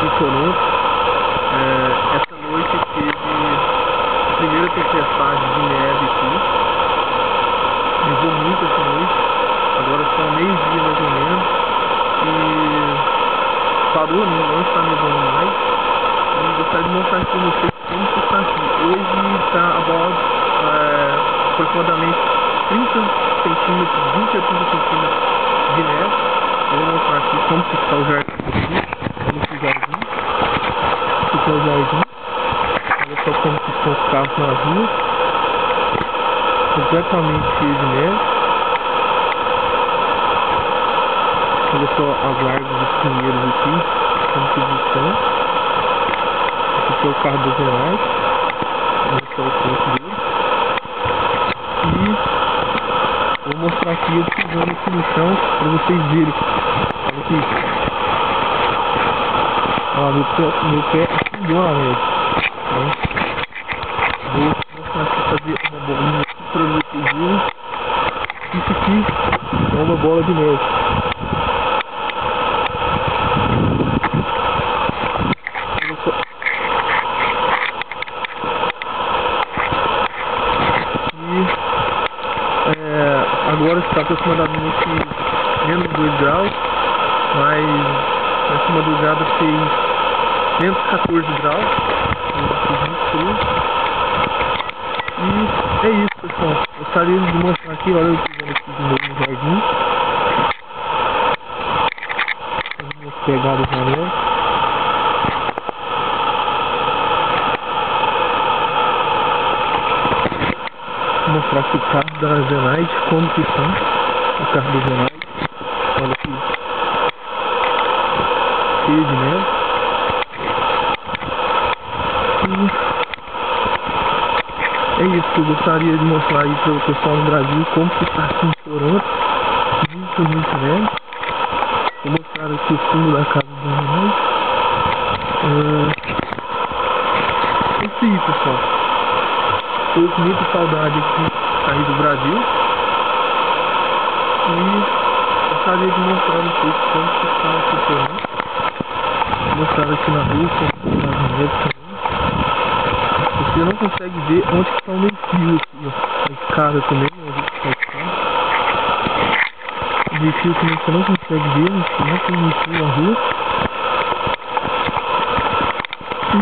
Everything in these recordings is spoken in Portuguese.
aqui em Toronto. Essa noite teve a primeira tempestade de neve aqui. Nevou muito essa noite. Agora são meio-dia mais ou menos. E parou, não está nevando mais. E gostaria de mostrar aqui para vocês como que está aqui. Hoje está aproximadamente 30 centímetros, 20 a 30 centímetros de neve. Eu vou mostrar aqui como que está o jardim aqui. Olha esse jardim. Aqui é o jardim. Olha só como que estão os carros na rua. Completamente cheio de neve. Olha só as árvores dos pinheiros aqui. Como que eles estão. Aqui é o carro do Zenite. Olha só o ponto dele. E vou mostrar aqui eu pisando aqui no chão para vocês verem. Olha aqui. Olha, meu pé afundou na neve. Vou mostrar aqui, fazer uma bolinha aqui para vocês verem. Isso aqui é uma bola de neve. Olha só. Agora está aproximadamente menos 2 graus, mas nessa madrugada fez menos 14 graus, muito frio. E é isso, pessoal. Gostaria de mostrar aqui, olha eu pisando aqui de novo no jardim. As minhas pegadas na neve. Vou mostrar aqui o carro da Zenite, como que está o carro do Zenite. Olha aqui, cheio de neve. E é isso que eu gostaria de mostrar aí para o pessoal no Brasil, como que está aqui em Toronto. Muito neve. Vou mostrar aqui o fundo da casa do Zenite. É isso aí, pessoal. Estou com muita saudade aqui de sair do Brasil. E gostaria de mostrar um pouco como que está aqui em Toronto. Vou mostrar aqui na rua, como está na neve também. Você não consegue ver onde está o meio fio aqui, ó. A escada também, onde está a escada. O meio fio também você não consegue ver, no final tem meio fio na rua. E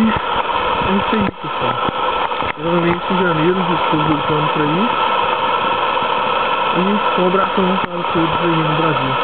é isso aí, pessoal. Provavelmente em janeiro eu estou voltando para aí. E um abração para todos aí no Brasil.